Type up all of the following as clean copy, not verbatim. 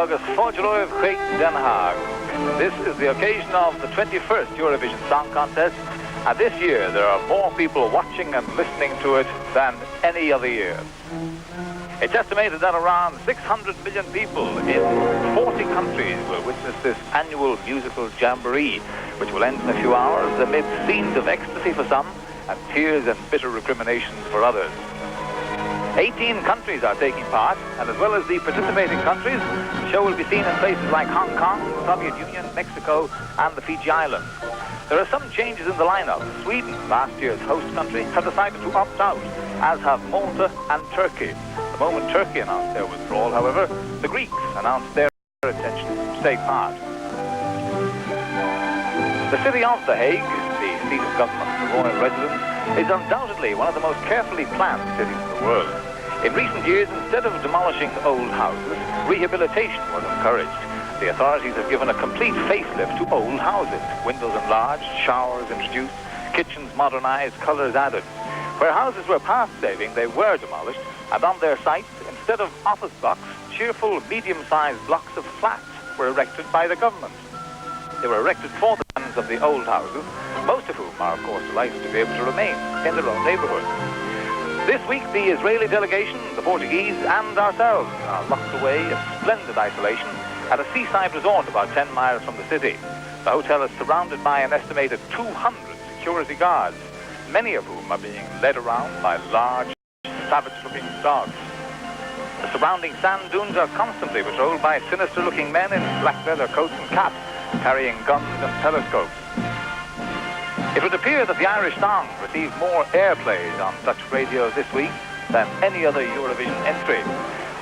agus fáideoibh chuig Den Haag. This is the occasion of the 21st Eurovision Song Contest, and this year there are more people watching and listening to it than any other year. It's estimated that around 600 million people in 40 countries will witness this annual musical jamboree, which will end in a few hours amid scenes of ecstasy for some and tears and bitter recriminations for others. 18 countries are taking part, and as well as the participating countries, the show will be seen in places like Hong Kong, the Soviet Union, Mexico, and the Fiji Islands. There are some changes in the lineup. Sweden, last year's host country, have decided to opt out, as have Malta and Turkey. The moment Turkey announced their withdrawal, however, the Greeks announced their intention to take part. The city of The Hague, the seat of government, the royal residence, is undoubtedly one of the most carefully planned cities in the world. In recent years, instead of demolishing old houses, rehabilitation was encouraged. The authorities have given a complete facelift to old houses. Windows enlarged, showers introduced, kitchens modernized, colors added. Where houses were past saving, they were demolished, and on their sites, instead of office blocks, cheerful, medium-sized blocks of flats were erected by the government. They were erected for the tenants of the old houses, most of whom are, of course, delighted to be able to remain in their own neighborhood. This week, the Israeli delegation, the Portuguese, and ourselves are locked away in splendid isolation at a seaside resort about 10 miles from the city. The hotel is surrounded by an estimated 200 security guards, many of whom are being led around by large, savage-looking dogs. The surrounding sand dunes are constantly patrolled by sinister-looking men in black leather coats and caps, carrying guns and telescopes. It would appear that the Irish song received more airplay on Dutch radio this week than any other Eurovision entry.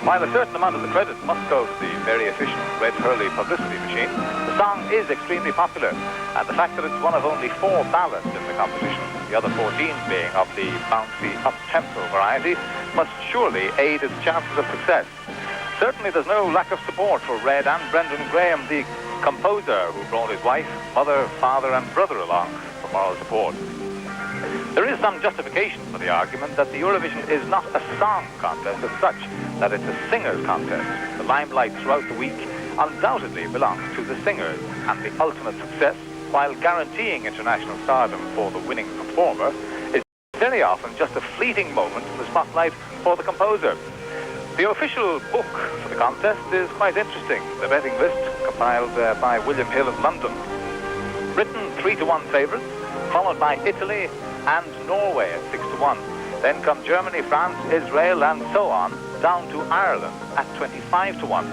While a certain amount of the credit must go to the very efficient Red Hurley publicity machine, the song is extremely popular, and the fact that it's one of only 4 ballads in the competition, the other 14 being of the bouncy, up-tempo variety, must surely aid its chances of success. Certainly there's no lack of support for Red and Brendan Graham, the composer who brought his wife, mother, father and brother along for moral support. There is some justification for the argument that the Eurovision is not a song contest as such, that it's a singers contest. The limelight throughout the week undoubtedly belongs to the singers, and the ultimate success, while guaranteeing international stardom for the winning performer, is very often just a fleeting moment in the spotlight for the composer. The official book for the contest is quite interesting. The betting list, compiled by William Hill of London. Britain 3-1 favourites, followed by Italy and Norway at 6-1. Then come Germany, France, Israel and so on, down to Ireland at 25-1.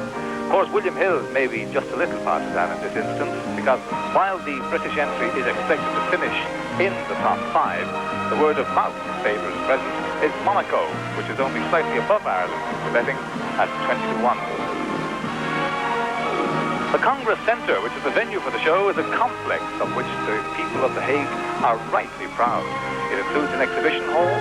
Of course, William Hill may be just a little partisan in this instance, because while the British entry is expected to finish in the top 5, the word of mouth favours present is Monaco, which is only slightly above Ireland for betting at 20-1. The Congress Centre, which is the venue for the show, is a complex of which the people of The Hague are rightly proud. It includes an exhibition hall,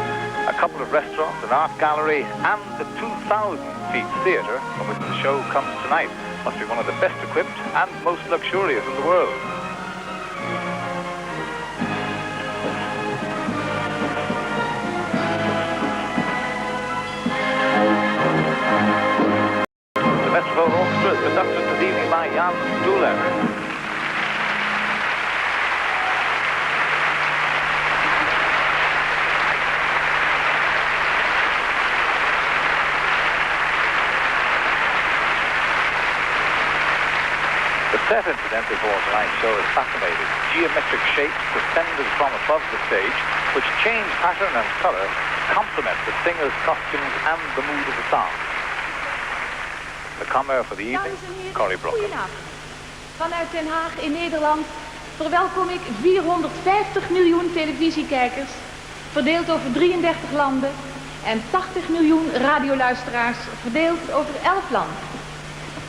a couple of restaurants, an art gallery, and the 2,000-seat theatre from which the show comes tonight. Must be one of the best equipped and most luxurious in the world. The Metropole Orchestra is conducted this evening by Jan Stuhler. The set, incidentally, for tonight's show is fascinating. Geometric shapes suspended from above the stage, which change pattern and colour, complement the singers' costumes and the mood of the song. The comer for the evening, Corrie Brock. Goedenavond. Vanuit Den Haag in Nederland verwelkom ik 450 miljoen televisiekijkers, verdeeld over 33 landen, en 80 miljoen radioluisteraars, verdeeld over 11 landen.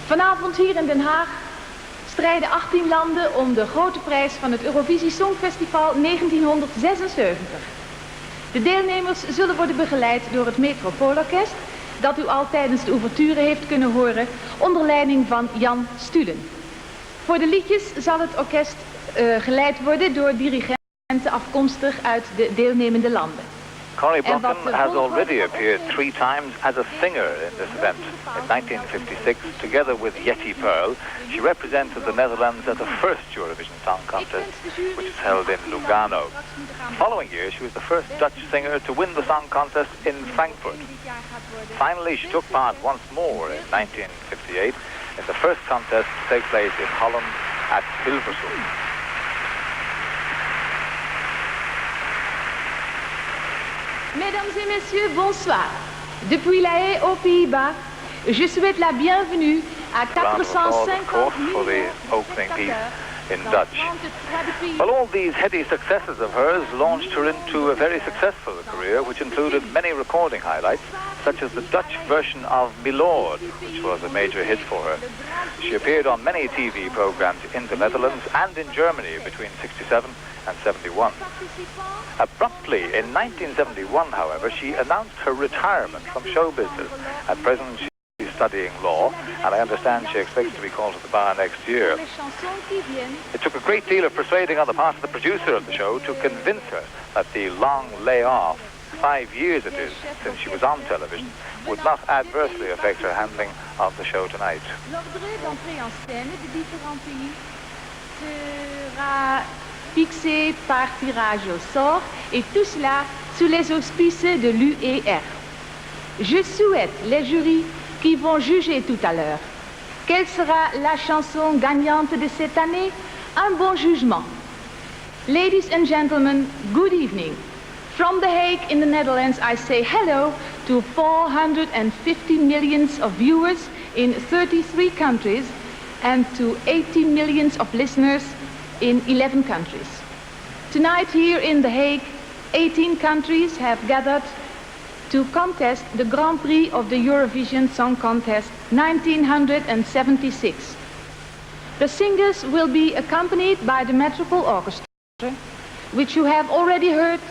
Vanavond hier in Den Haag strijden 18 landen om de grote prijs van het Eurovisie Songfestival 1976. De deelnemers zullen worden begeleid door het Metropoolorkest, dat u al tijdens de ouverture heeft kunnen horen, onder leiding van Jan Stuhlen. Voor de liedjes zal het orkest geleid worden door dirigenten afkomstig uit de deelnemende landen. Corrie Brocken has already appeared 3 times as a singer in this event. In 1956, together with Yeti Pearl, she represented the Netherlands at the first Eurovision Song Contest, which is held in Lugano. The following year, she was the first Dutch singer to win the song contest in Frankfurt. Finally, she took part once more in 1958 in the first contest to take place in Holland at Hilversum. Mesdames et messieurs, bonsoir. Depuis La Haye aux Pays-Bas, je souhaite la bienvenue à 450 millions in Dutch. Well, all these heady successes of hers launched her into a very successful career, which included many recording highlights, such as the Dutch version of Milord, which was a major hit for her. She appeared on many TV programs in the Netherlands and in Germany between 67 and 71. Abruptly, in 1971, however, she announced her retirement from show business. At present, she's studying law, and I understand she expects to be called to the bar next year. It took a great deal of persuading on the part of the producer of the show to convince her that the long layoff, 5 years it is since she was on television, would not adversely affect her handling of the show tonight. Fixé par tirage au sort, et tout cela sous les auspices de l'UER. Je souhaite les jurys qui vont juger tout à l'heure. Quelle sera la chanson gagnante de cette année? Un bon jugement. Ladies and gentlemen, good evening. From The Hague in the Netherlands, I say hello to 450 million of viewers in 33 countries and to 80 million of listeners in 11 countries. Tonight here in The Hague, 18 countries have gathered to contest the Grand Prix of the Eurovision Song Contest 1976. The singers will be accompanied by the Metropole Orchestra, which you have already heard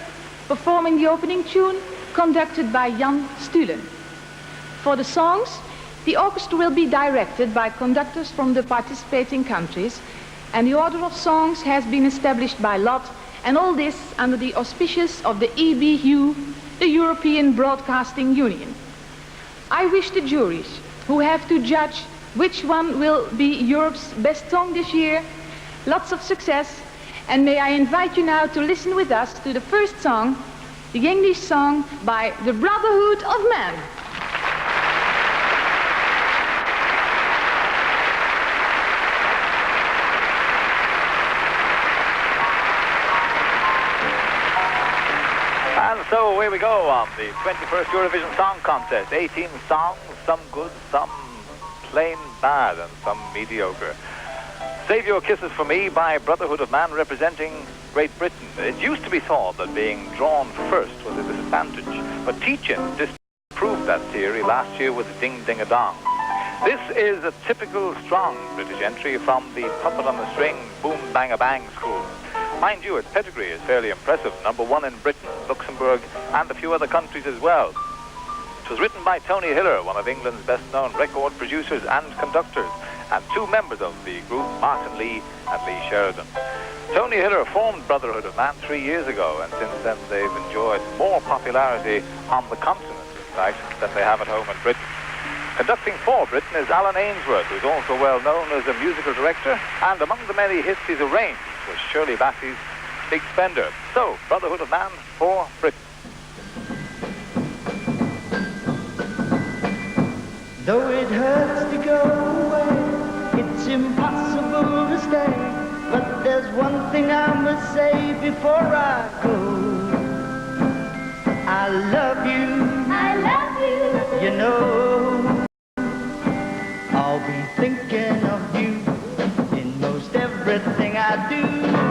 performing the opening tune, conducted by Jan Stulen. For the songs, the orchestra will be directed by conductors from the participating countries, and the order of songs has been established by lot, and all this under the auspices of the EBU, the European Broadcasting Union. I wish the juries, who have to judge which one will be Europe's best song this year, lots of success, and may I invite you now to listen with us to the first song, the English song by the Brotherhood of Man. And so away we go on the 21st Eurovision Song Contest. 18 songs, some good, some plain bad, and some mediocre. Save Your Kisses for Me by Brotherhood of Man, representing Great Britain. It used to be thought that being drawn first was a disadvantage, but Teachin disproved that theory last year with Ding Ding a Dong. This is a typical strong British entry from the puppet on the string Boom Bang a Bang school. Mind you, its pedigree is fairly impressive. #1 in Britain, Luxembourg, and a few other countries as well. It was written by Tony Hiller, one of England's best-known record producers and conductors, and 2 members of the group, Martin Lee and Lee Sheridan. Tony Hiller formed Brotherhood of Man 3 years ago, and since then they've enjoyed more popularity on the continent, in fact, than they have at home in Britain. Conducting for Britain is Alan Ainsworth, who's also well known as a musical director, and among the many hits he's arranged was Shirley Bassey's Big Spender. So, Brotherhood of Man for Britain. Though it hurts to go away, it's impossible to stay. But there's one thing I must say before I go. I love you. I love you. You know, I'll be thinking of you in most everything I do.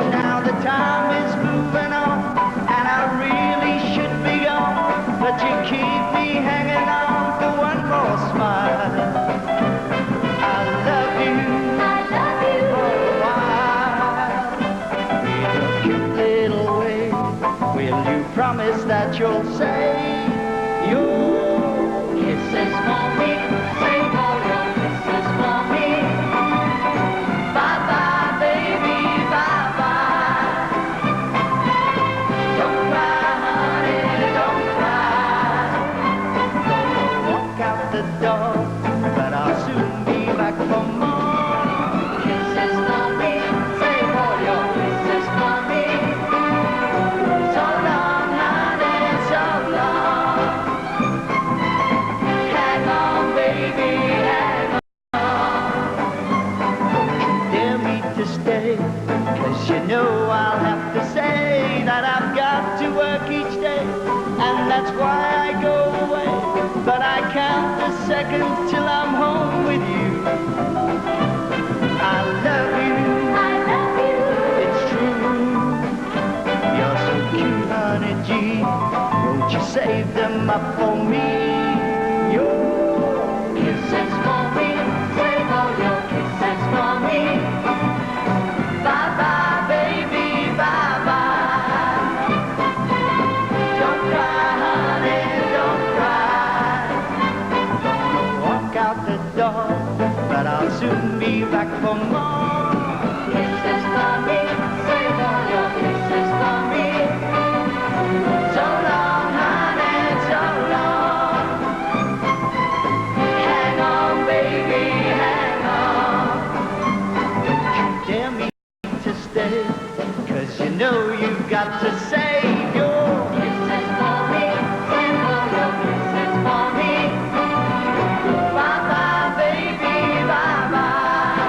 Now the time is moving on, and I really should be gone, but you keep me hanging on to one more smile. I love you. I love you. For a while, in a cute little way, will you promise that you'll say your kisses for me? Save all your kisses for me. Bye-bye, baby, bye-bye. Don't cry, honey, don't 'cause you know I'll have to say that I've got to work each day, and that's why I go away. But I count the seconds till I'm home with you. I love you, it's true. You're so cute, honey G. Won't you save them up for me? Your kisses for me, save all your kisses for me. Bye-bye, baby, bye-bye. Don't cry, honey, don't cry. Gonna walk out the door, but I'll soon be back for more. Kisses for me, save all your kisses for me. So long, honey, so long. Hang on, baby, hang on. Don't you dare me to stay, 'cause you know you've got to save your kisses for me, save all your kisses for me. Bye-bye, baby, bye-bye.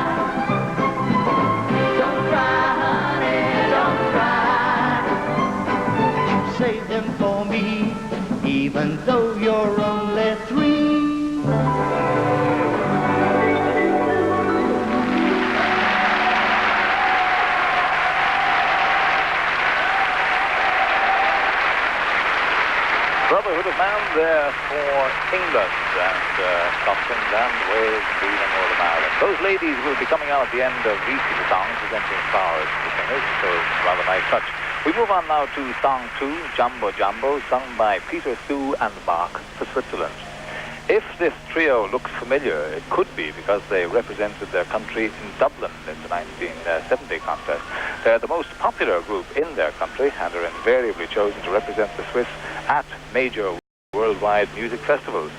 Don't cry, honey, don't cry. You save them for me, even though you're only 3. Brotherhood of Man there for England and Scotland and Wales and even Northern Ireland. Those ladies will be coming out at the end of each of the songs, presenting stars to the singers, so it's a rather nice touch. We move on now to song 2, Jumbo Jumbo, sung by Peter, Sue and Mark for Switzerland. If this trio looks familiar, it could be because they represented their country in Dublin in the 1970 contest. They're the most popular group in their country and are invariably chosen to represent the Swiss at major worldwide music festivals.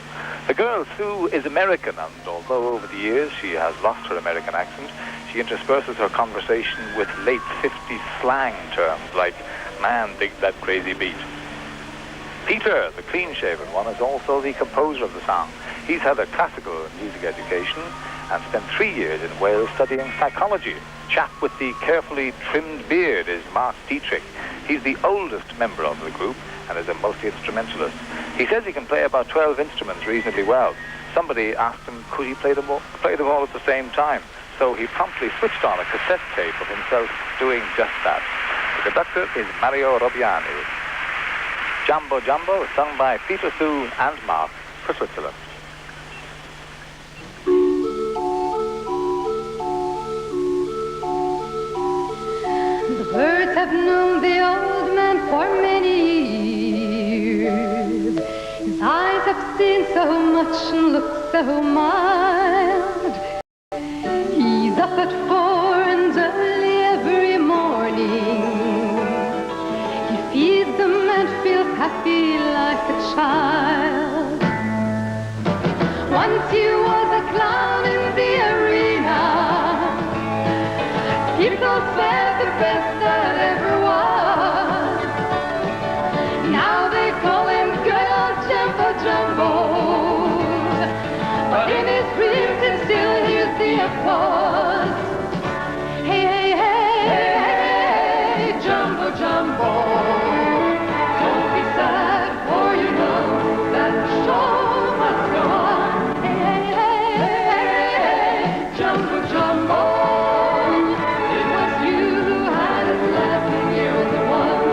The girl, Sue, is American, and although over the years she has lost her American accent, she intersperses her conversation with late 50s slang terms like, man, dig that crazy beat. Peter, the clean-shaven one, is also the composer of the song. He's had a classical music education and spent 3 years in Wales studying psychology. Chap with the carefully trimmed beard is Mark Dietrich. He's the oldest member of the group and is a multi-instrumentalist. He says he can play about 12 instruments reasonably well. Somebody asked him could he play them all at the same time, so he promptly switched on a cassette tape of himself doing just that. The conductor is Mario Robbiani. Jumbo Jumbo, sung by Peter, Sue and Mark for Switzerland. The birds have known the old man for many years. His eyes have seen so much and looked so mild. He's up at 4 and early every morning. He feeds them and feels happy like a child. Once he was a clown in the arena. People said the best that ever was. Now they call him good old Jumbo Jumbo. But in his dreams he still hears the applause. Hey, hey, hey, hey, hey, Jumbo Jumbo. Don't be sad, for you know that the show must go on. Hey, hey, hey, hey, hey, Jumbo Jumbo. It was you who had us laughing year the one.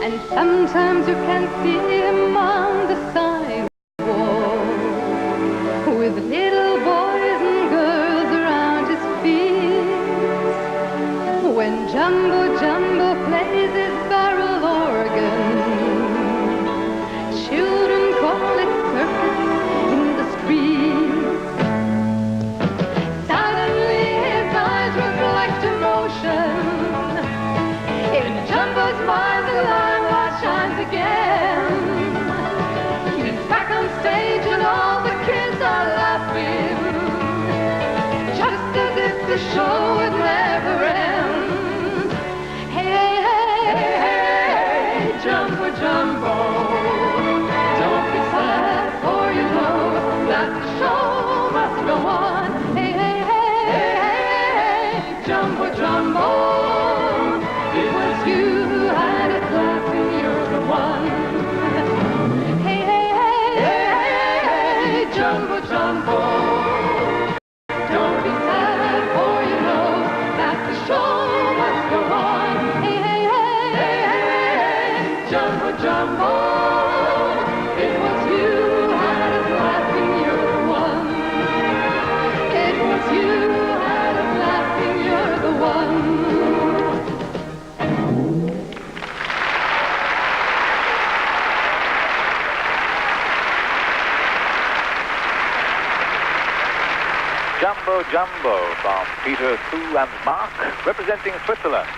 And sometimes you can see him on the sidewalk with little boys and girls around his feet. When Jumbo Jumbo plays his barrel organ, children call it circus in the streets. Suddenly his eyes reflect emotion. In Jumbo's mind the limelight shines again. hey, jumbo, jumbo. Don't be sad, for you know that the show must go on. Hey, hey, hey, hey, hey, jumbo, jumbo. It was you had us laughing, you're the one. It was you had us laughing, you're the one. Jumbo Jumbo from Peter, Sue and Mark, representing Switzerland.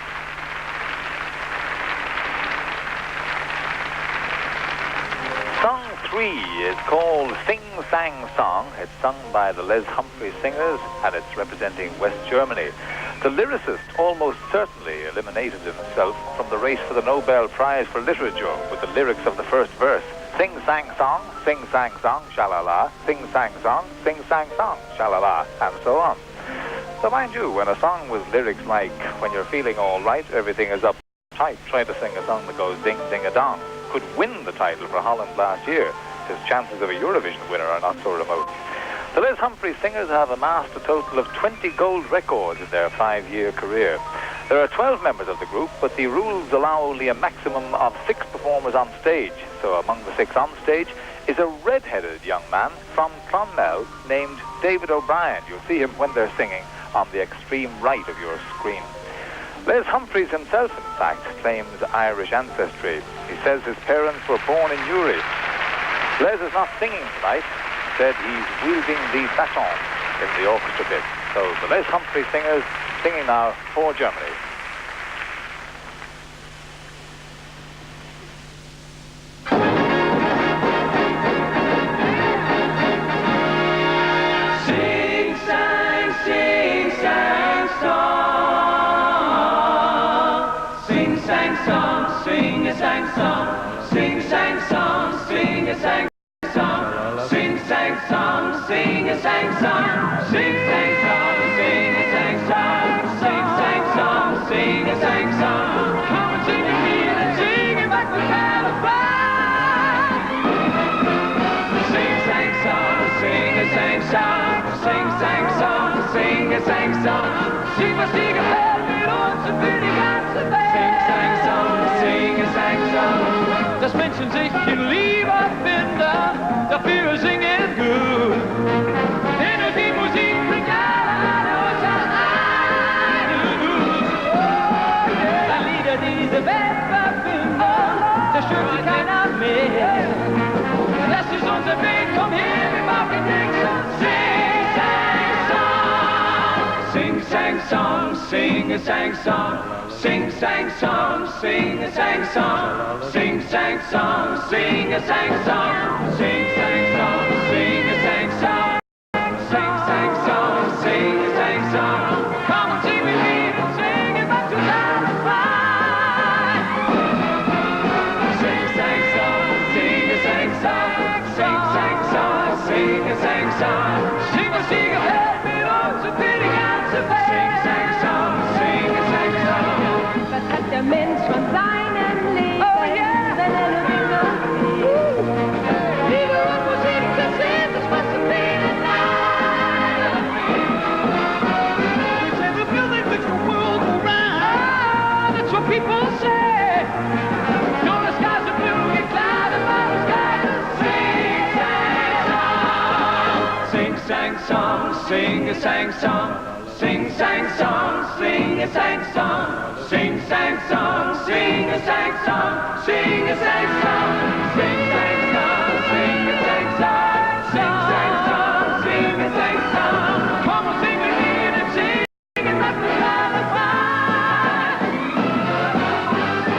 Song 3 is called Sing Sang Song. It's sung by the Les Humphrey Singers and it's representing West Germany. The lyricist almost certainly eliminated himself from the race for the Nobel Prize for Literature with the lyrics of the first verse. Sing sang song, sha-la-la, sing sang song, sha-la-la, and so on. So mind you, when a song with lyrics like when you're feeling all right, everything is uptight, try to sing a song that goes ding ding a dong, could win the title for Holland last year. His chances of a Eurovision winner are not so remote. The Les Humphrey Singers have amassed a total of 20 gold records in their 5-year career. There are 12 members of the group, but the rules allow only a maximum of 6 performers on stage. So among the 6 on stage is a red-headed young man from Clonmel named David O'Brien. You'll see him when they're singing on the extreme right of your screen. Les Humphreys himself, in fact, claims Irish ancestry. He says his parents were born in Uri. Les is not singing tonight. Instead, he's wielding the baton in the orchestra bit. So the Les Humphrey Singers singing now for Germany. Sing, sang, song. Sing, sang, song, sing a sang song. Sing, sang, song, sing a sang song. Sing, sang, song, sing a sang song. Sing, sang, song, sing a sang song. Sing, sang, song, sing a sang song. Come and sing with me and sing it back to California. Sing, sang, song, sing a sang song. Sing, sang, song, sing a sang song. Sing, maar stiegen her met onze winning ganze Welt. Sing, sang, song, sing a sang song. Dass Menschen sich in Liebe finden, dafür singen gut. Denn die Musik bringt alle unser Einut. Ein Lieder, die diese Welt verbinden, zerstört sie keiner mehr. Das ist unser Weg, komm her, wir machen nichts und sing, sang, song. Sing, sang, song, sing a sang song. Sing, sang, song, sing a sang song. Sing, sang, song, sing a sang song. Sing, sang, song, sing a sang song. Sing, sang, song, sing a sang song. Come and sing with me, sing it back to California. Sing, sang, song, sing a sang song. Sing, sang, song, sing a sang song. Sing, maar stiegen her met onze winning ganze Welt. Sing, sang, song, sing a sang song. Was hat der Mensch von seinem Leben? Oh yeah! Wenn Liebe und Musik, das ist es, was zu fehlen hat. We say the building makes the world go round. Ah, that's what people say. No, the skies are blue, get clouded by the sky. Sing, sang, song. Sing, sang, song, sing a sang song. Sing, sang, song, sing a sang song. Sing, sang, song, sing a sang song. Sing a sang song. Sing, sang, song, sing a sang song. Sing, sang, song, sing a sang song. Come on, sing with me and sing it back to California.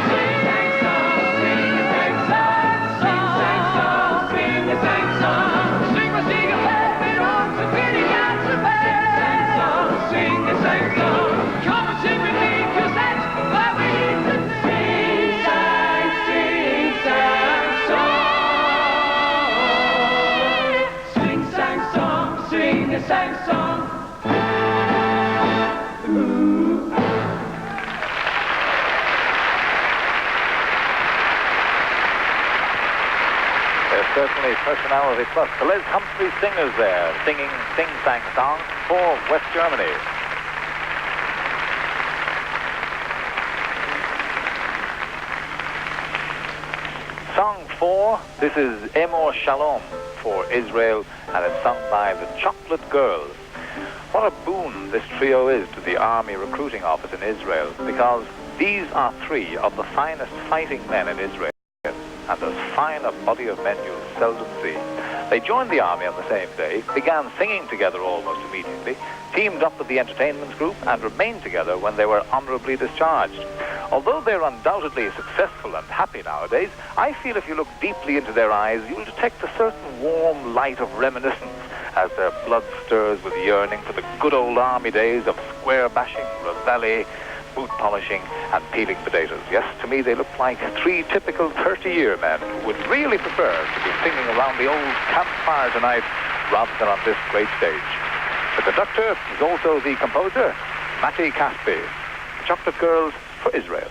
Sing, sang, song, sing a sang song. Sing, sang, song, sing a sang song. Sing, maar stiegen her met onze winning ganze Welt. Sing, sang, song, sing a sang song. Come and sing with me, 'cause that's what we need to sing, sang, song. Sing, sang, song, sing a sang song. Ooh. They're certainly Army Personality Plus. The Les Humphrey Singers there, singing sing-sang songs for West Germany. Song 4, this is Emor Shalom for Israel, and it's sung by the Chocolate Girls. What a boon this trio is to the Army Recruiting Office in Israel, because these are three of the finest fighting men in Israel, and as fine a body of men you'll seldom see. They joined the army on the same day, began singing together almost immediately, teamed up with the entertainment group, and remained together when they were honorably discharged. Although they're undoubtedly successful and happy nowadays, I feel if you look deeply into their eyes, you'll detect a certain warm light of reminiscence as their blood stirs with yearning for the good old army days of square bashing, reveille, boot polishing, and peeling potatoes. Yes, to me they look like three typical 30-year men who would really prefer to be singing around the old campfire tonight rather than on this great stage. The conductor is also the composer, Matti Caspi. The Chocolate Girls for Israel.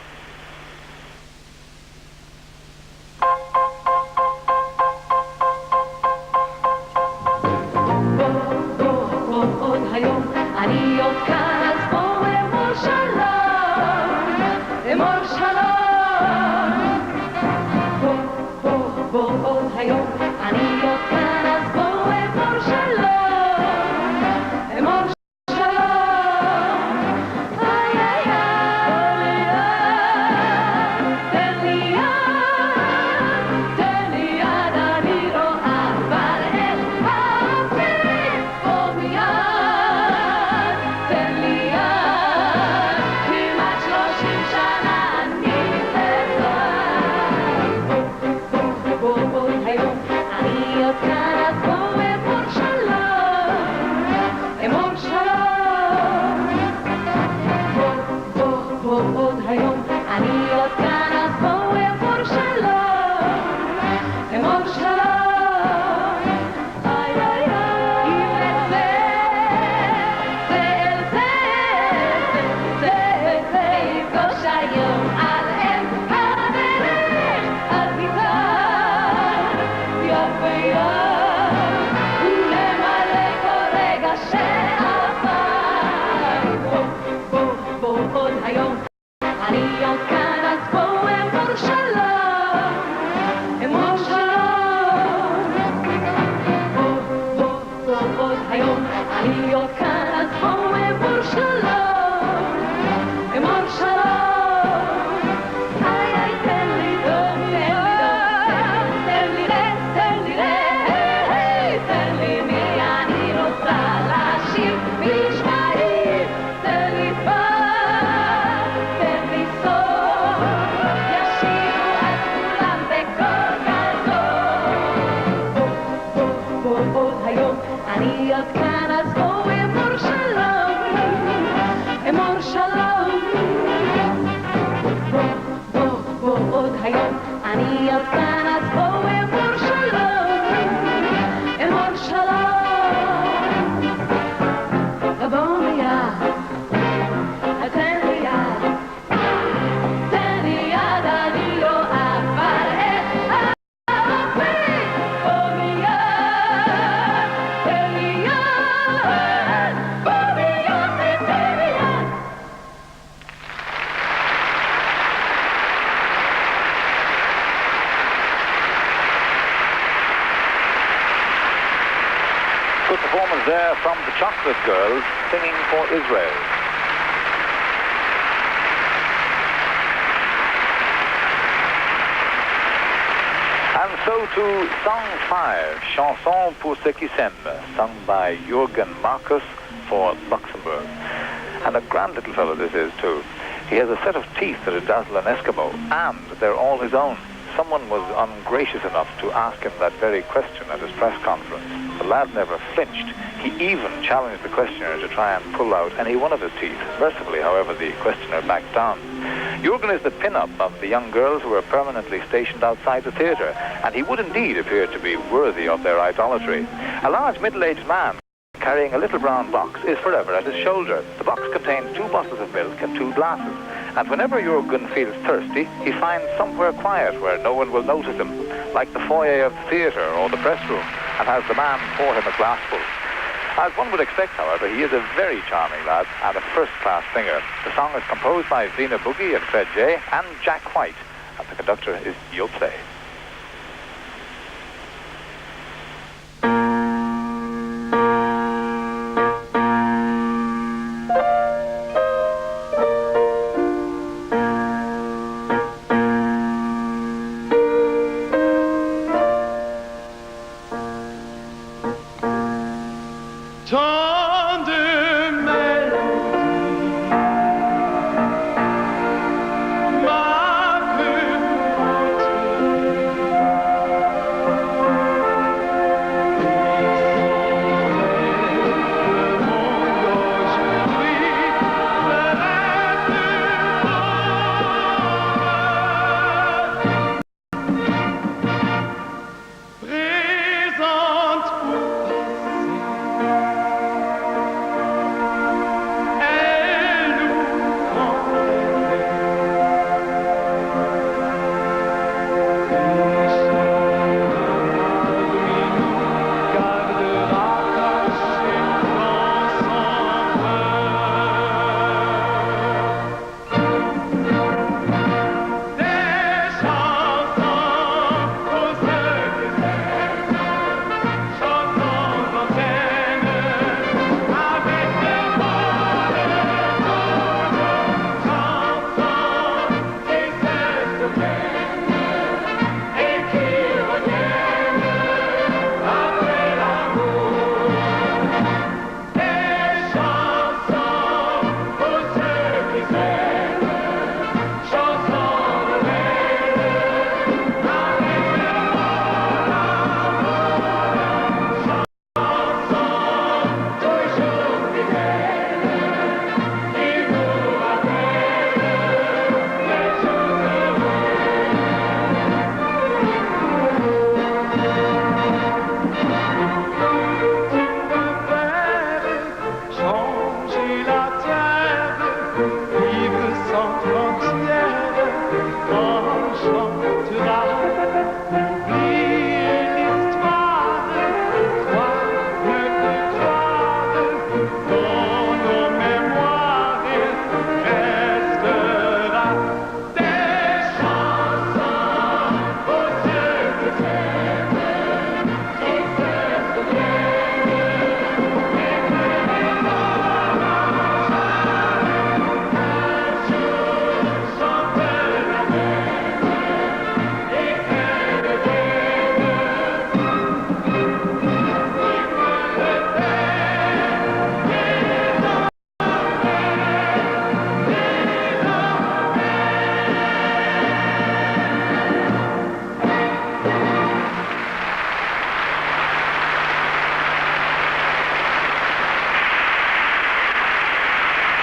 Good performance there from the Chocolate Girls singing for Israel. And so to Song 5, Chanson pour ceux qui s'aiment, sung by Jürgen Marcus for Luxembourg. And a grand little fellow this is too. He has a set of teeth that would dazzle an Eskimo, and they're all his own. Someone was ungracious enough to ask him that very question at his press conference. The lad never flinched. He even challenged the questioner to try and pull out any one of his teeth. Mercifully, however, the questioner backed down. Jürgen is the pin-up of the young girls who are permanently stationed outside the theatre, and he would indeed appear to be worthy of their idolatry. A large middle-aged man carrying a little brown box is forever at his shoulder. The box contains 2 bottles of milk and 2 glasses, and whenever Jürgen feels thirsty, he finds somewhere quiet where no one will notice him, like the foyer of the theatre or the press room, and has the man pour him a glassful. As one would expect, however, he is a very charming lad and a first-class singer. The song is composed by Zena Boogie and Fred J. and Jack White, and the conductor is You'll Play. Tant de mélodies m'aveuglent. Le monde aujourd'hui me reste présente pour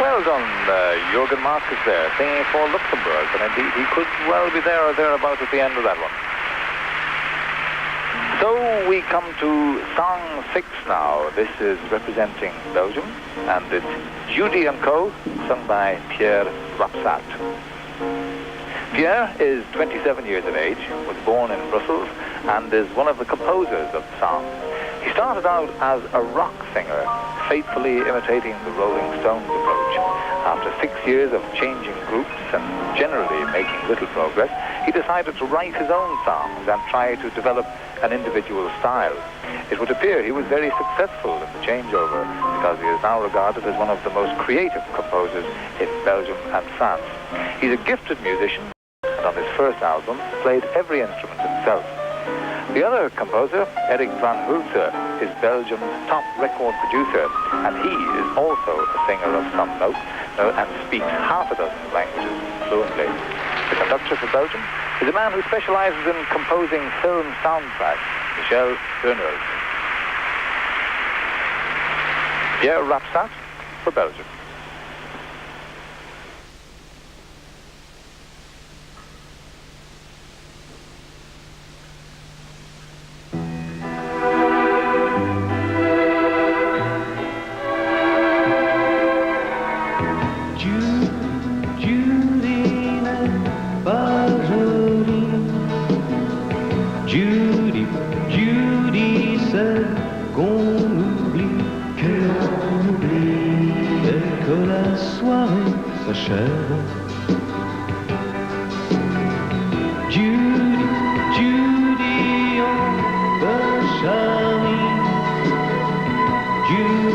Well done, Jürgen Marcus there, singing for Luxembourg, and indeed he could well be there or thereabouts at the end of that one. So we come to song 6 now. This is representing Belgium, and it's Judy and Co., sung by Pierre Rapsat. Pierre is 27 years of age, was born in Brussels, and is one of the composers of the song. He started out as a rock singer, faithfully imitating the Rolling Stones approach. After 6 years of changing groups and generally making little progress, he decided to write his own songs and try to develop an individual style. It would appear he was very successful in the changeover, because he is now regarded as one of the most creative composers in Belgium and France. He's a gifted musician, and on his first album played every instrument himself. The other composer, Eric van Hulse, is Belgium's top record producer, and he is also a singer of some note and speaks half a dozen languages fluently. The conductor for Belgium is a man who specializes in composing film soundtracks, Michel Berners. Pierre Rapsat for Belgium. Judy que la soirée s'achève. Judy, Judy on the Charlie. Judy.